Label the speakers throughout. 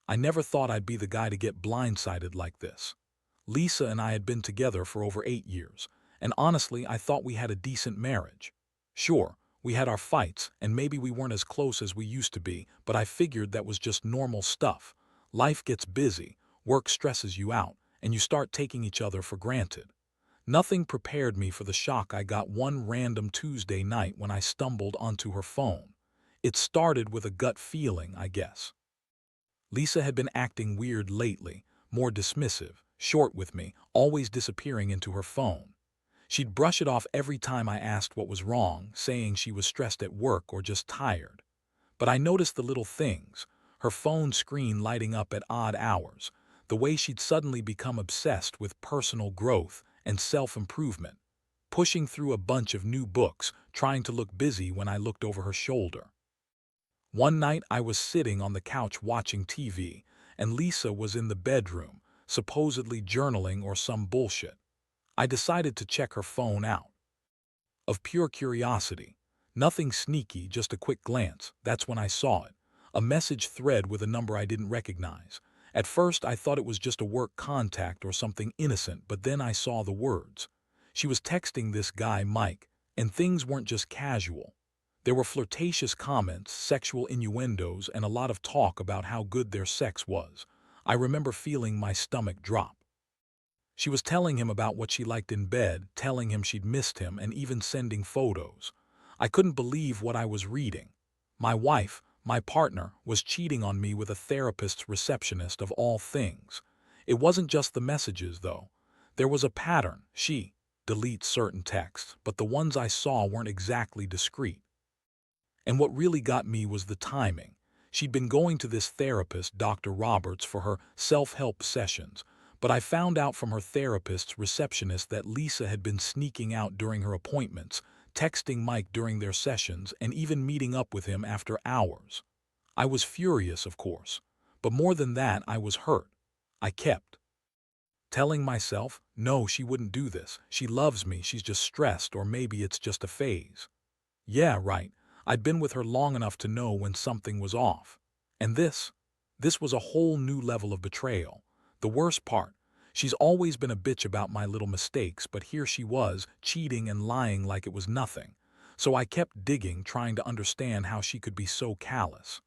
Speaker 1: I never thought I'd be the guy to get blindsided like this. Lisa and I had been together for over 8 years, and honestly, I thought we had a decent marriage. Sure, we had our fights, and maybe we weren't as close as we used to be, but I figured that was just normal stuff. Life gets busy, work stresses you out, and you start taking each other for granted. Nothing prepared me for the shock I got one random Tuesday night when I stumbled onto her phone. It started with a gut feeling, I guess. Lisa had been acting weird lately, more dismissive, short with me, always disappearing into her phone. She'd brush it off every time I asked what was wrong, saying she was stressed at work or just tired. But I noticed the little things, her phone screen lighting up at odd hours, the way she'd suddenly become obsessed with personal growth and self-improvement, pushing through a bunch of new books, trying to look busy when I looked over her shoulder. One night I was sitting on the couch watching TV, and Lisa was in the bedroom, supposedly journaling or some bullshit. I decided to check her phone out. Of pure curiosity. Nothing sneaky, just a quick glance. That's when I saw it. A message thread with a number I didn't recognize. At first I thought it was just a work contact or something innocent, but then I saw the words. She was texting this guy Mike, and things weren't just casual. There were flirtatious comments, sexual innuendos, and a lot of talk about how good their sex was. I remember feeling my stomach drop. She was telling him about what she liked in bed, telling him she'd missed him, and even sending photos. I couldn't believe what I was reading. My wife, my partner, was cheating on me with a therapist's receptionist of all things. It wasn't just the messages, though. There was a pattern. She deletes certain texts, but the ones I saw weren't exactly discreet. And what really got me was the timing. She'd been going to this therapist, Dr. Roberts, for her self-help sessions, but I found out from her therapist's receptionist that Lisa had been sneaking out during her appointments, texting Mike during their sessions, and even meeting up with him after hours. I was furious, of course, but more than that, I was hurt. I kept telling myself, no, she wouldn't do this. She loves me, she's just stressed, or maybe it's just a phase. Yeah, right. I'd been with her long enough to know when something was off. And this was a whole new level of betrayal. The worst part, she's always been a bitch about my little mistakes, but here she was, cheating and lying like it was nothing. So I kept digging, trying to understand how she could be so callous.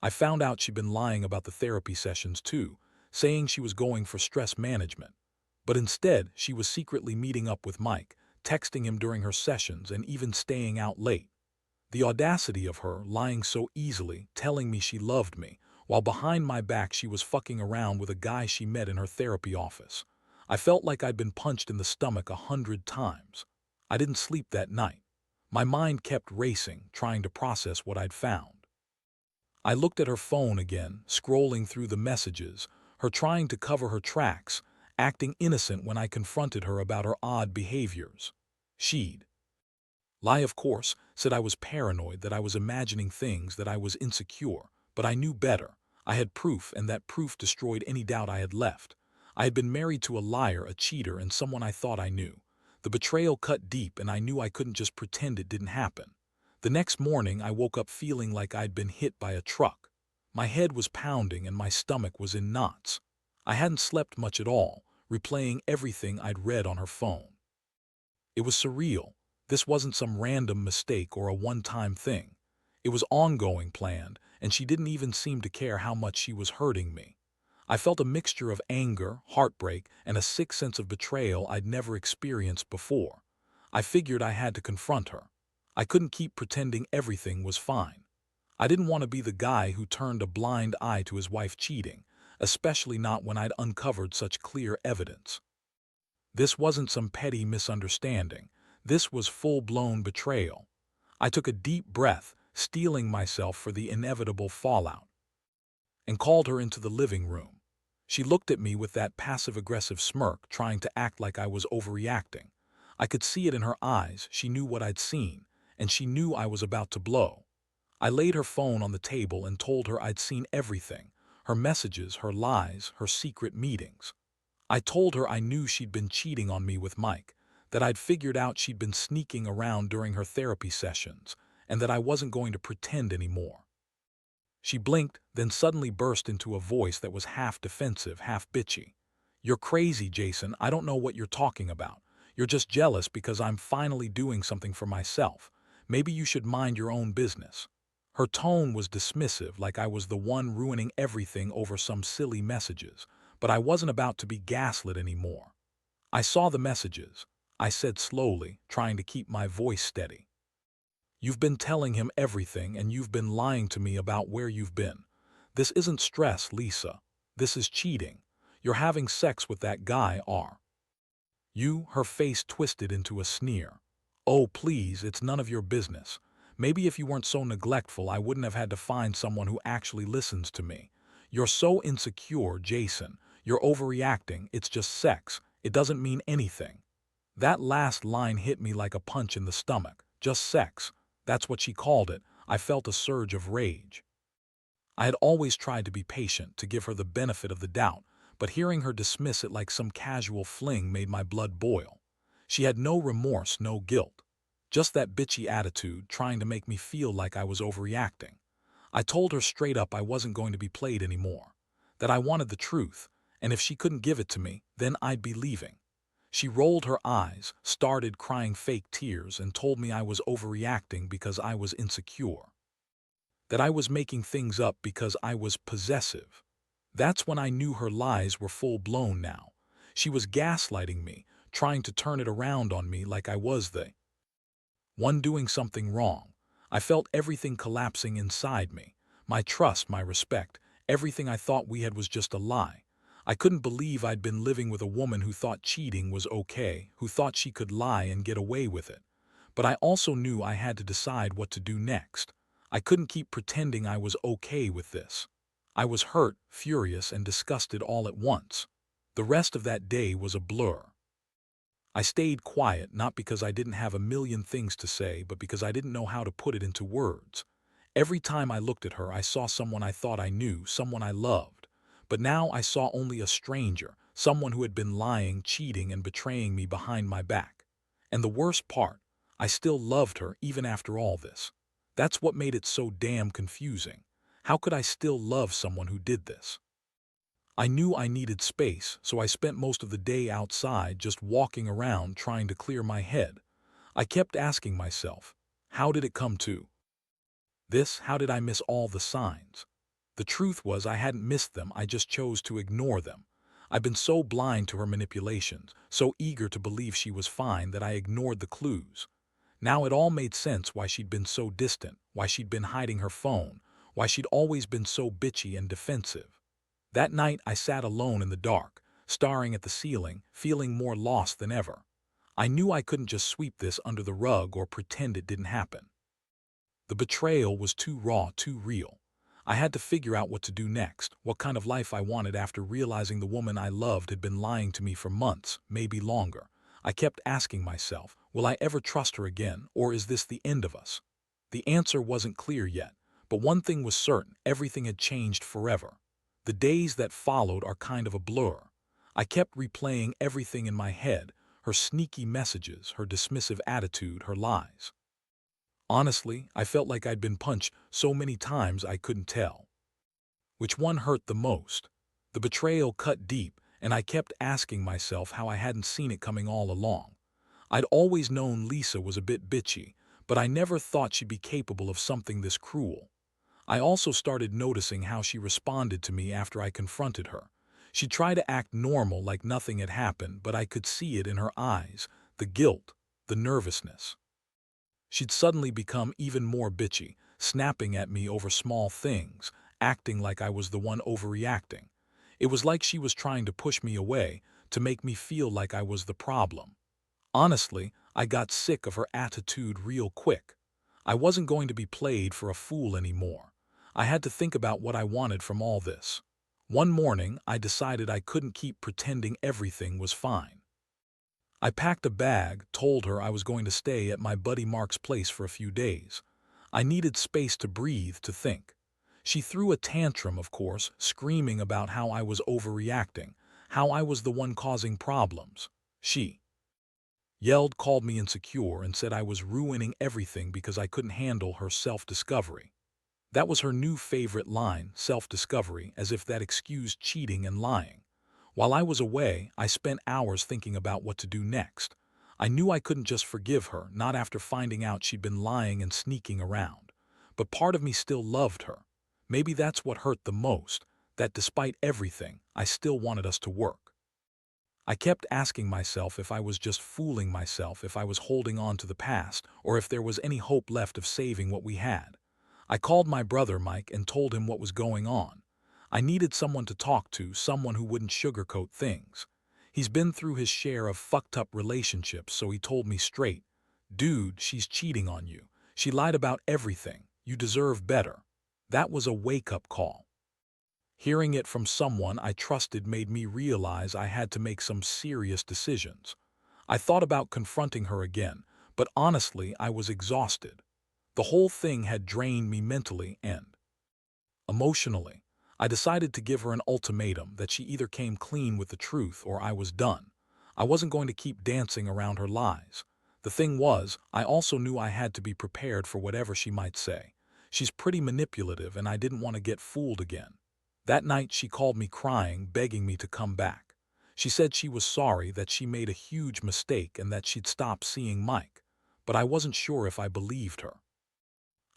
Speaker 1: I found out she'd been lying about the therapy sessions too, saying she was going for stress management. But instead, she was secretly meeting up with Mike, texting him during her sessions, and even staying out late. The audacity of her, lying so easily, telling me she loved me, while behind my back she was fucking around with a guy she met in her therapy office. I felt like I'd been punched in the stomach 100 times. I didn't sleep that night. My mind kept racing, trying to process what I'd found. I looked at her phone again, scrolling through the messages, her trying to cover her tracks, acting innocent when I confronted her about her odd behaviors. She'd lie, of course, said I was paranoid, that I was imagining things, that I was insecure, but I knew better. I had proof, and that proof destroyed any doubt I had left. I had been married to a liar, a cheater, and someone I thought I knew. The betrayal cut deep, and I knew I couldn't just pretend it didn't happen. The next morning, I woke up feeling like I'd been hit by a truck. My head was pounding, and my stomach was in knots. I hadn't slept much at all, replaying everything I'd read on her phone. It was surreal. This wasn't some random mistake or a one-time thing. It was ongoing, planned, and she didn't even seem to care how much she was hurting me. I felt a mixture of anger, heartbreak, and a sick sense of betrayal I'd never experienced before. I figured I had to confront her. I couldn't keep pretending everything was fine. I didn't want to be the guy who turned a blind eye to his wife cheating, especially not when I'd uncovered such clear evidence. This wasn't some petty misunderstanding. This was full-blown betrayal. I took a deep breath, steeling myself for the inevitable fallout, and called her into the living room. She looked at me with that passive-aggressive smirk, trying to act like I was overreacting. I could see it in her eyes. She knew what I'd seen, and she knew I was about to blow. I laid her phone on the table and told her I'd seen everything, her messages, her lies, her secret meetings. I told her I knew she'd been cheating on me with Mike, that I'd figured out she'd been sneaking around during her therapy sessions, and that I wasn't going to pretend anymore. She blinked, then suddenly burst into a voice that was half defensive, half bitchy. "You're crazy, Jason. I don't know what you're talking about. You're just jealous because I'm finally doing something for myself. Maybe you should mind your own business." Her tone was dismissive, like I was the one ruining everything over some silly messages, but I wasn't about to be gaslit anymore. "I saw the messages," I said slowly, trying to keep my voice steady. "You've been telling him everything, and you've been lying to me about where you've been. This isn't stress, Lisa. This is cheating. You're having sex with that guy, R. You." Her face twisted into a sneer. "Oh, please, it's none of your business. Maybe if you weren't so neglectful, I wouldn't have had to find someone who actually listens to me. You're so insecure, Jason. You're overreacting. It's just sex. It doesn't mean anything." That last line hit me like a punch in the stomach. Just sex. That's what she called it. I felt a surge of rage. I had always tried to be patient, to give her the benefit of the doubt, but hearing her dismiss it like some casual fling made my blood boil. She had no remorse, no guilt. Just that bitchy attitude, trying to make me feel like I was overreacting. I told her straight up I wasn't going to be played anymore. That I wanted the truth, and if she couldn't give it to me, then I'd be leaving. She rolled her eyes, started crying fake tears, and told me I was overreacting because I was insecure. That I was making things up because I was possessive. That's when I knew her lies were full-blown now. She was gaslighting me, trying to turn it around on me like I was the one doing something wrong. I felt everything collapsing inside me. My trust, my respect, everything I thought we had was just a lie. I couldn't believe I'd been living with a woman who thought cheating was okay, who thought she could lie and get away with it. But I also knew I had to decide what to do next. I couldn't keep pretending I was okay with this. I was hurt, furious, and disgusted all at once. The rest of that day was a blur. I stayed quiet, not because I didn't have a million things to say, but because I didn't know how to put it into words. Every time I looked at her, I saw someone I thought I knew, someone I loved. But now I saw only a stranger, someone who had been lying, cheating, and betraying me behind my back. And the worst part, I still loved her even after all this. That's what made it so damn confusing. How could I still love someone who did this? I knew I needed space, so I spent most of the day outside just walking around trying to clear my head. I kept asking myself, how did it come to this? How did I miss all the signs? The truth was I hadn't missed them, I just chose to ignore them. I'd been so blind to her manipulations, so eager to believe she was fine that I ignored the clues. Now it all made sense why she'd been so distant, why she'd been hiding her phone, why she'd always been so bitchy and defensive. That night I sat alone in the dark, staring at the ceiling, feeling more lost than ever. I knew I couldn't just sweep this under the rug or pretend it didn't happen. The betrayal was too raw, too real. I had to figure out what to do next, what kind of life I wanted after realizing the woman I loved had been lying to me for months, maybe longer. I kept asking myself, will I ever trust her again, or is this the end of us? The answer wasn't clear yet, but one thing was certain, everything had changed forever. The days that followed are kind of a blur. I kept replaying everything in my head, her sneaky messages, her dismissive attitude, her lies. Honestly, I felt like I'd been punched so many times I couldn't tell which one hurt the most. The betrayal cut deep, and I kept asking myself how I hadn't seen it coming all along. I'd always known Lisa was a bit bitchy, but I never thought she'd be capable of something this cruel. I also started noticing how she responded to me after I confronted her. She'd try to act normal like nothing had happened, but I could see it in her eyes, the guilt, the nervousness. She'd suddenly become even more bitchy, snapping at me over small things, acting like I was the one overreacting. It was like she was trying to push me away, to make me feel like I was the problem. Honestly, I got sick of her attitude real quick. I wasn't going to be played for a fool anymore. I had to think about what I wanted from all this. One morning, I decided I couldn't keep pretending everything was fine. I packed a bag, told her I was going to stay at my buddy Mark's place for a few days. I needed space to breathe, to think. She threw a tantrum, of course, screaming about how I was overreacting, how I was the one causing problems. She yelled, called me insecure, and said I was ruining everything because I couldn't handle her self-discovery. That was her new favorite line, self-discovery, as if that excused cheating and lying. While I was away, I spent hours thinking about what to do next. I knew I couldn't just forgive her, not after finding out she'd been lying and sneaking around. But part of me still loved her. Maybe that's what hurt the most, that despite everything, I still wanted us to work. I kept asking myself if I was just fooling myself, if I was holding on to the past, or if there was any hope left of saving what we had. I called my brother Mike and told him what was going on. I needed someone to talk to, someone who wouldn't sugarcoat things. He's been through his share of fucked up relationships, so he told me straight, "Dude, she's cheating on you. She lied about everything. You deserve better." That was a wake-up call. Hearing it from someone I trusted made me realize I had to make some serious decisions. I thought about confronting her again, but honestly, I was exhausted. The whole thing had drained me mentally and emotionally. I decided to give her an ultimatum that she either came clean with the truth or I was done. I wasn't going to keep dancing around her lies. The thing was, I also knew I had to be prepared for whatever she might say. She's pretty manipulative and I didn't want to get fooled again. That night she called me crying, begging me to come back. She said she was sorry, that she made a huge mistake and that she'd stop seeing Mike. But I wasn't sure if I believed her.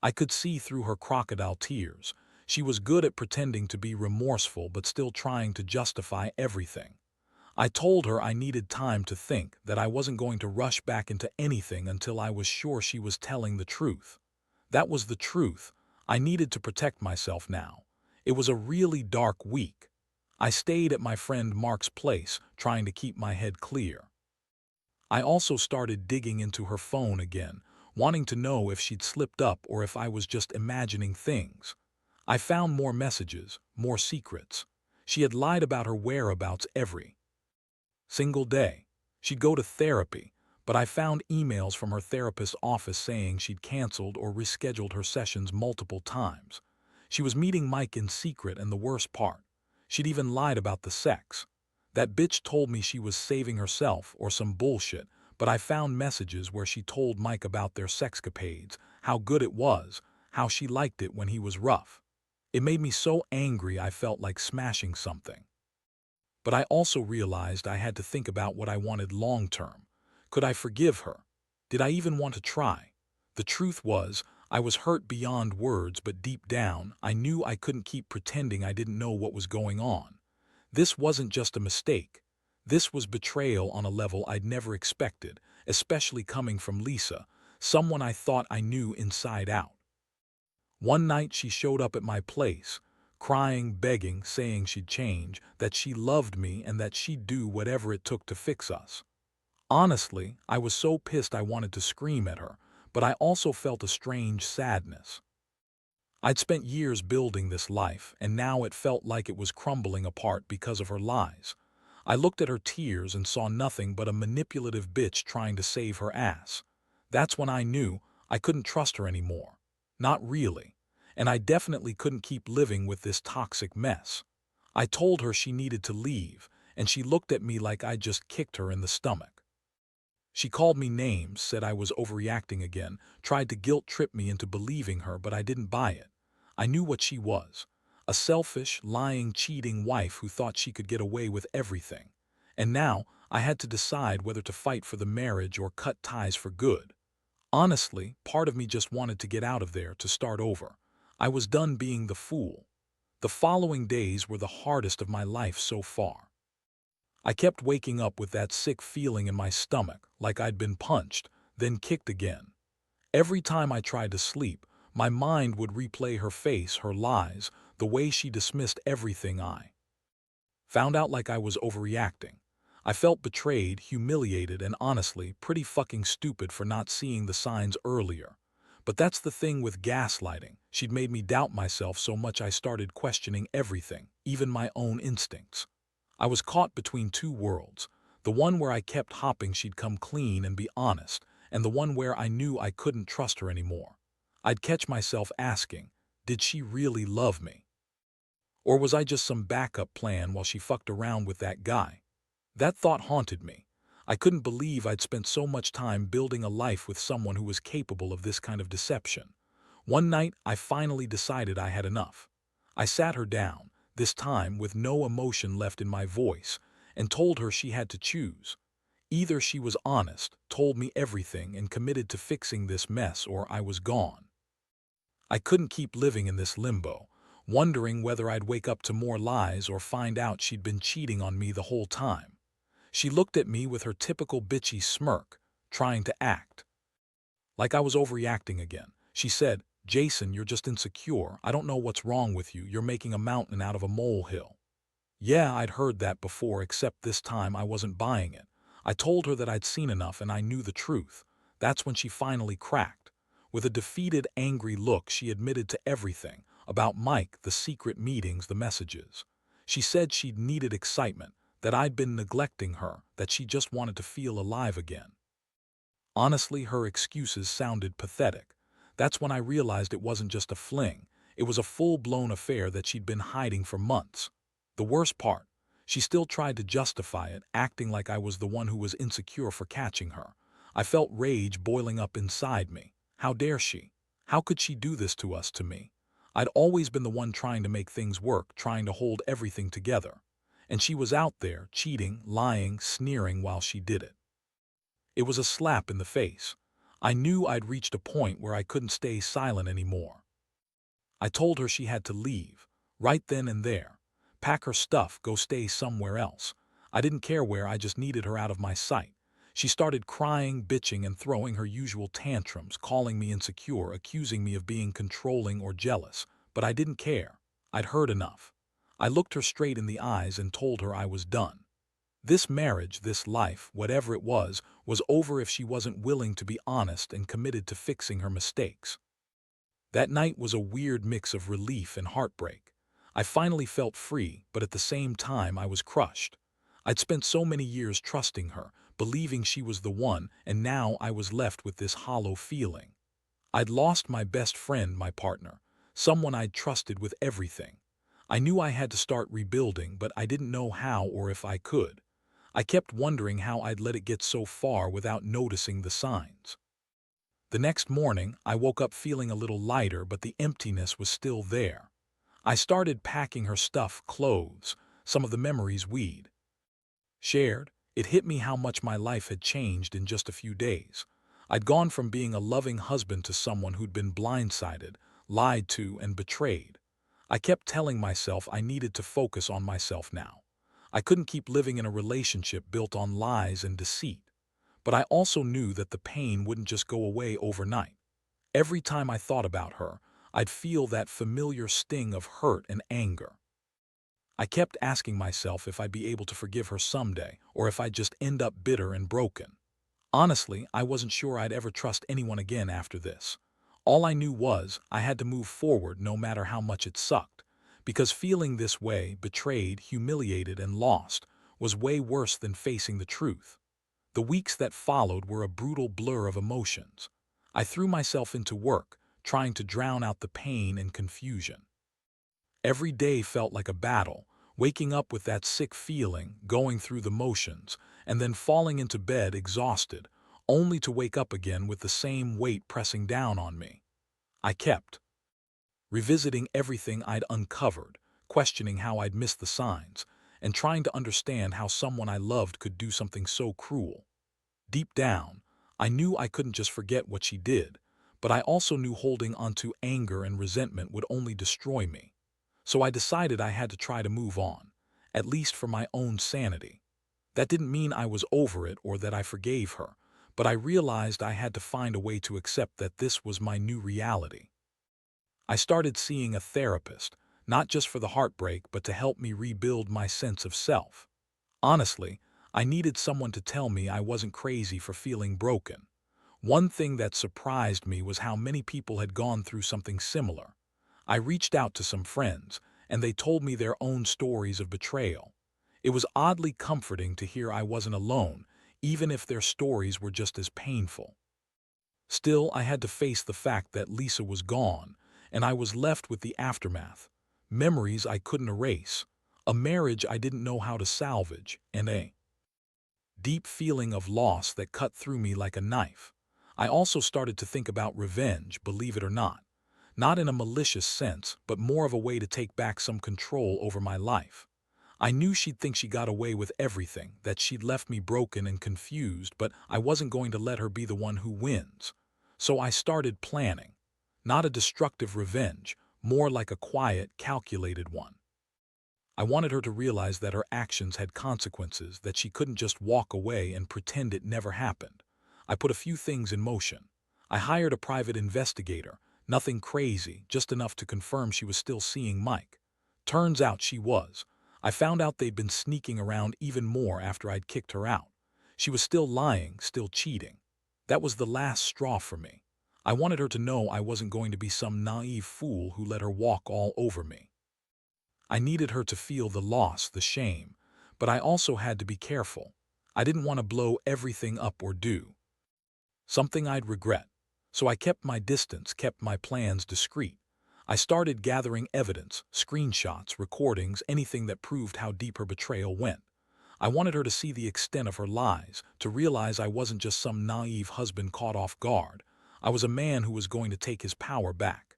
Speaker 1: I could see through her crocodile tears. She was good at pretending to be remorseful but still trying to justify everything. I told her I needed time to think, that I wasn't going to rush back into anything until I was sure she was telling the truth. That was the truth. I needed to protect myself now. It was a really dark week. I stayed at my friend Mark's place, trying to keep my head clear. I also started digging into her phone again, wanting to know if she'd slipped up or if I was just imagining things. I found more messages, more secrets. She had lied about her whereabouts every single day. She'd go to therapy, but I found emails from her therapist's office saying she'd canceled or rescheduled her sessions multiple times. She was meeting Mike in secret, and the worst part, she'd even lied about the sex. That bitch told me she was saving herself or some bullshit, but I found messages where she told Mike about their sexcapades, how good it was, how she liked it when he was rough. It made me so angry I felt like smashing something. But I also realized I had to think about what I wanted long term. Could I forgive her? Did I even want to try? The truth was, I was hurt beyond words, but deep down, I knew I couldn't keep pretending I didn't know what was going on. This wasn't just a mistake. This was betrayal on a level I'd never expected, especially coming from Lisa, someone I thought I knew inside out. One night she showed up at my place, crying, begging, saying she'd change, that she loved me and that she'd do whatever it took to fix us. Honestly, I was so pissed I wanted to scream at her, but I also felt a strange sadness. I'd spent years building this life, and now it felt like it was crumbling apart because of her lies. I looked at her tears and saw nothing but a manipulative bitch trying to save her ass. That's when I knew I couldn't trust her anymore. Not really. And I definitely couldn't keep living with this toxic mess. I told her she needed to leave, and she looked at me like I'd just kicked her in the stomach. She called me names, said I was overreacting again, tried to guilt-trip me into believing her, but I didn't buy it. I knew what she was. A selfish, lying, cheating wife who thought she could get away with everything. And now, I had to decide whether to fight for the marriage or cut ties for good. Honestly, part of me just wanted to get out of there, to start over. I was done being the fool. The following days were the hardest of my life so far. I kept waking up with that sick feeling in my stomach, like I'd been punched, then kicked again. Every time I tried to sleep, my mind would replay her face, her lies, the way she dismissed everything I found out, like I was overreacting. I felt betrayed, humiliated, and honestly, pretty fucking stupid for not seeing the signs earlier. But that's the thing with gaslighting. She'd made me doubt myself so much I started questioning everything, even my own instincts. I was caught between two worlds, the one where I kept hoping she'd come clean and be honest, and the one where I knew I couldn't trust her anymore. I'd catch myself asking, did she really love me? Or was I just some backup plan while she fucked around with that guy? That thought haunted me. I couldn't believe I'd spent so much time building a life with someone who was capable of this kind of deception. One night, I finally decided I had enough. I sat her down, this time with no emotion left in my voice, and told her she had to choose. Either she was honest, told me everything, and committed to fixing this mess, or I was gone. I couldn't keep living in this limbo, wondering whether I'd wake up to more lies or find out she'd been cheating on me the whole time. She looked at me with her typical bitchy smirk, trying to act like I was overreacting again. She said, "Jason, you're just insecure. I don't know what's wrong with you. You're making a mountain out of a molehill." Yeah, I'd heard that before, except this time I wasn't buying it. I told her that I'd seen enough and I knew the truth. That's when she finally cracked. With a defeated, angry look, she admitted to everything about Mike, the secret meetings, the messages. She said she'd needed excitement, that I'd been neglecting her, that she just wanted to feel alive again. Honestly, her excuses sounded pathetic. That's when I realized it wasn't just a fling. It was a full-blown affair that she'd been hiding for months. The worst part, she still tried to justify it, acting like I was the one who was insecure for catching her. I felt rage boiling up inside me. How dare she? How could she do this to us, to me? I'd always been the one trying to make things work, trying to hold everything together. And she was out there, cheating, lying, sneering while she did it. It was a slap in the face. I knew I'd reached a point where I couldn't stay silent anymore. I told her she had to leave, right then and there. Pack her stuff, go stay somewhere else. I didn't care where, I just needed her out of my sight. She started crying, bitching, and throwing her usual tantrums, calling me insecure, accusing me of being controlling or jealous. But I didn't care. I'd heard enough. I looked her straight in the eyes and told her I was done. This marriage, this life, whatever it was over if she wasn't willing to be honest and committed to fixing her mistakes. That night was a weird mix of relief and heartbreak. I finally felt free, but at the same time I was crushed. I'd spent so many years trusting her, believing she was the one, and now I was left with this hollow feeling. I'd lost my best friend, my partner, someone I'd trusted with everything. I knew I had to start rebuilding, but I didn't know how or if I could. I kept wondering how I'd let it get so far without noticing the signs. The next morning, I woke up feeling a little lighter, but the emptiness was still there. I started packing her stuff, clothes, some of the memories we'd shared. It hit me how much my life had changed in just a few days. I'd gone from being a loving husband to someone who'd been blindsided, lied to, and betrayed. I kept telling myself I needed to focus on myself now. I couldn't keep living in a relationship built on lies and deceit. But I also knew that the pain wouldn't just go away overnight. Every time I thought about her, I'd feel that familiar sting of hurt and anger. I kept asking myself if I'd be able to forgive her someday, or if I'd just end up bitter and broken. Honestly, I wasn't sure I'd ever trust anyone again after this. All I knew was I had to move forward no matter how much it sucked, because feeling this way, betrayed, humiliated, and lost, was way worse than facing the truth. The weeks that followed were a brutal blur of emotions. I threw myself into work, trying to drown out the pain and confusion. Every day felt like a battle, waking up with that sick feeling, going through the motions, and then falling into bed exhausted, only to wake up again with the same weight pressing down on me. I kept revisiting everything I'd uncovered, questioning how I'd missed the signs, and trying to understand how someone I loved could do something so cruel. Deep down, I knew I couldn't just forget what she did, but I also knew holding onto anger and resentment would only destroy me. So I decided I had to try to move on, at least for my own sanity. That didn't mean I was over it or that I forgave her, but I realized I had to find a way to accept that this was my new reality. I started seeing a therapist, not just for the heartbreak, but to help me rebuild my sense of self. Honestly, I needed someone to tell me I wasn't crazy for feeling broken. One thing that surprised me was how many people had gone through something similar. I reached out to some friends, and they told me their own stories of betrayal. It was oddly comforting to hear I wasn't alone, even if their stories were just as painful. Still, I had to face the fact that Lisa was gone, and I was left with the aftermath. Memories I couldn't erase, a marriage I didn't know how to salvage, and a deep feeling of loss that cut through me like a knife. I also started to think about revenge, believe it or not. Not in a malicious sense, but more of a way to take back some control over my life. I knew she'd think she got away with everything, that she'd left me broken and confused, but I wasn't going to let her be the one who wins. So I started planning. Not a destructive revenge, more like a quiet, calculated one. I wanted her to realize that her actions had consequences, that she couldn't just walk away and pretend it never happened. I put a few things in motion. I hired a private investigator, nothing crazy, just enough to confirm she was still seeing Mike. Turns out she was. I found out they'd been sneaking around even more after I'd kicked her out. She was still lying, still cheating. That was the last straw for me. I wanted her to know I wasn't going to be some naive fool who let her walk all over me. I needed her to feel the loss, the shame, but I also had to be careful. I didn't want to blow everything up or do something I'd regret. So I kept my distance, kept my plans discreet. I started gathering evidence, screenshots, recordings, anything that proved how deep her betrayal went. I wanted her to see the extent of her lies, to realize I wasn't just some naive husband caught off guard. I was a man who was going to take his power back.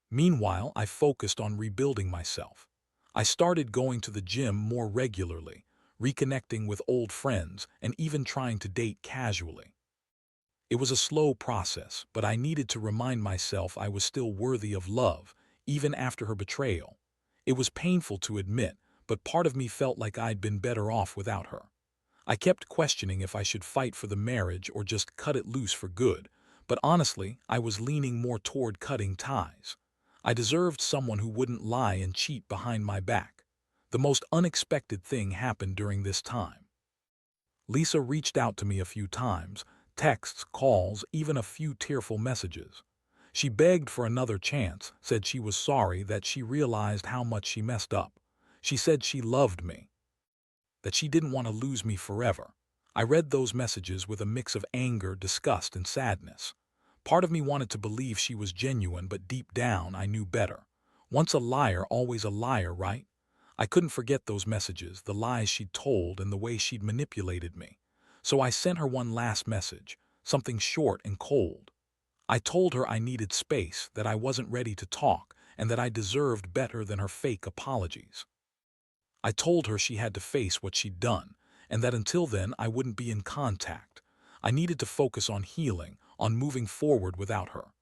Speaker 1: Meanwhile, I focused on rebuilding myself. I started going to the gym more regularly, reconnecting with old friends, and even trying to date casually. It was a slow process, but I needed to remind myself I was still worthy of love, even after her betrayal. It was painful to admit, but part of me felt like I'd been better off without her. I kept questioning if I should fight for the marriage or just cut it loose for good, but honestly, I was leaning more toward cutting ties. I deserved someone who wouldn't lie and cheat behind my back. The most unexpected thing happened during this time. Lisa reached out to me a few times, texts, calls, even a few tearful messages. She begged for another chance, said she was sorry, that she realized how much she messed up. She said she loved me, that she didn't want to lose me forever. I read those messages with a mix of anger, disgust, and sadness. Part of me wanted to believe she was genuine, but deep down I knew better. Once a liar, always a liar, right? I couldn't forget those messages, the lies she'd told and the way she'd manipulated me. So I sent her one last message, something short and cold. I told her I needed space, that I wasn't ready to talk, and that I deserved better than her fake apologies. I told her she had to face what she'd done, and that until then I wouldn't be in contact. I needed to focus on healing, on moving forward without her.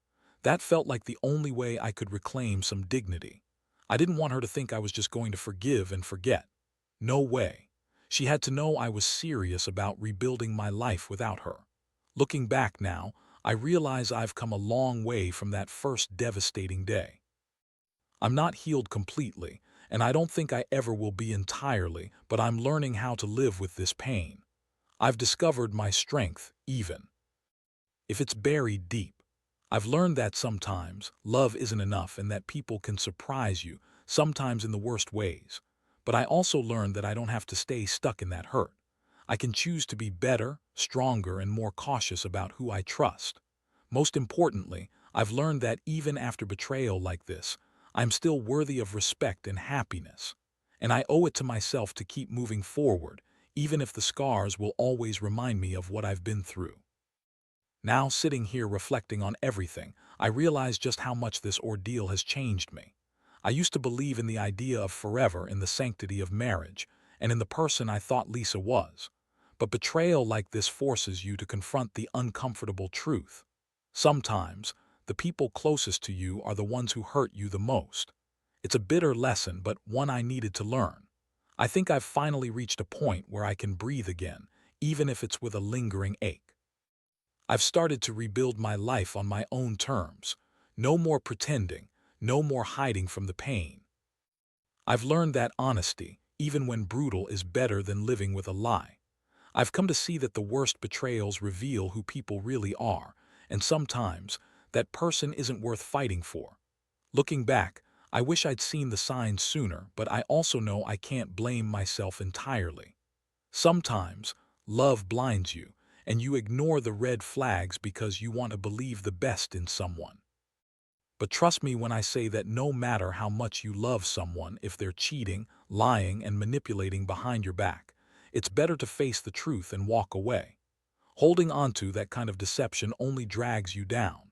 Speaker 1: That felt like the only way I could reclaim some dignity. I didn't want her to think I was just going to forgive and forget. No way. She had to know I was serious about rebuilding my life without her. Looking back now, I realize I've come a long way from that first devastating day. I'm not healed completely, and I don't think I ever will be entirely, but I'm learning how to live with this pain. I've discovered my strength, even if it's buried deep. I've learned that sometimes love isn't enough and that people can surprise you, sometimes in the worst ways. But I also learned that I don't have to stay stuck in that hurt. I can choose to be better, stronger, and more cautious about who I trust. Most importantly, I've learned that even after betrayal like this, I'm still worthy of respect and happiness. And I owe it to myself to keep moving forward, even if the scars will always remind me of what I've been through. Now, sitting here reflecting on everything, I realize just how much this ordeal has changed me. I used to believe in the idea of forever, in the sanctity of marriage, and in the person I thought Lisa was. But betrayal like this forces you to confront the uncomfortable truth. Sometimes, the people closest to you are the ones who hurt you the most. It's a bitter lesson, but one I needed to learn. I think I've finally reached a point where I can breathe again, even if it's with a lingering ache. I've started to rebuild my life on my own terms. No more pretending, no more hiding from the pain. I've learned that honesty, even when brutal, is better than living with a lie. I've come to see that the worst betrayals reveal who people really are, and sometimes that person isn't worth fighting for. Looking back, I wish I'd seen the signs sooner, but I also know I can't blame myself entirely. Sometimes, love blinds you, and you ignore the red flags because you want to believe the best in someone. But trust me when I say that no matter how much you love someone, if they're cheating, lying, and manipulating behind your back, it's better to face the truth and walk away. Holding on to that kind of deception only drags you down.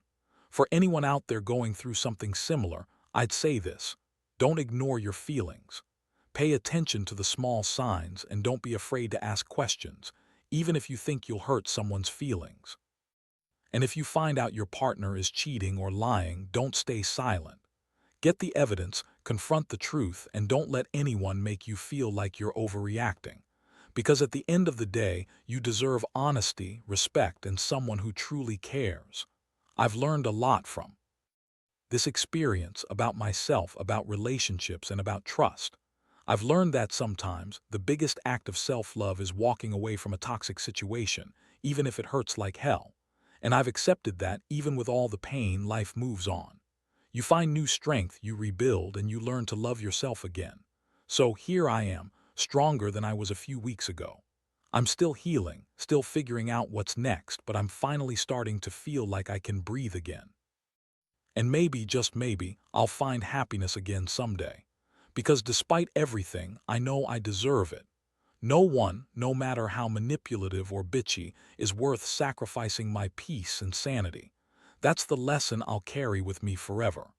Speaker 1: For anyone out there going through something similar, I'd say this: don't ignore your feelings. Pay attention to the small signs and don't be afraid to ask questions, even if you think you'll hurt someone's feelings. And if you find out your partner is cheating or lying, don't stay silent. Get the evidence, confront the truth, and don't let anyone make you feel like you're overreacting. Because at the end of the day, you deserve honesty, respect, and someone who truly cares. I've learned a lot from this experience about myself, about relationships, and about trust. I've learned that sometimes the biggest act of self-love is walking away from a toxic situation, even if it hurts like hell. And I've accepted that even with all the pain, life moves on. You find new strength, you rebuild, and you learn to love yourself again. So here I am, stronger than I was a few weeks ago. I'm still healing, still figuring out what's next, but I'm finally starting to feel like I can breathe again. And maybe, just maybe, I'll find happiness again someday. Because despite everything, I know I deserve it. No one, no matter how manipulative or bitchy, is worth sacrificing my peace and sanity. That's the lesson I'll carry with me forever.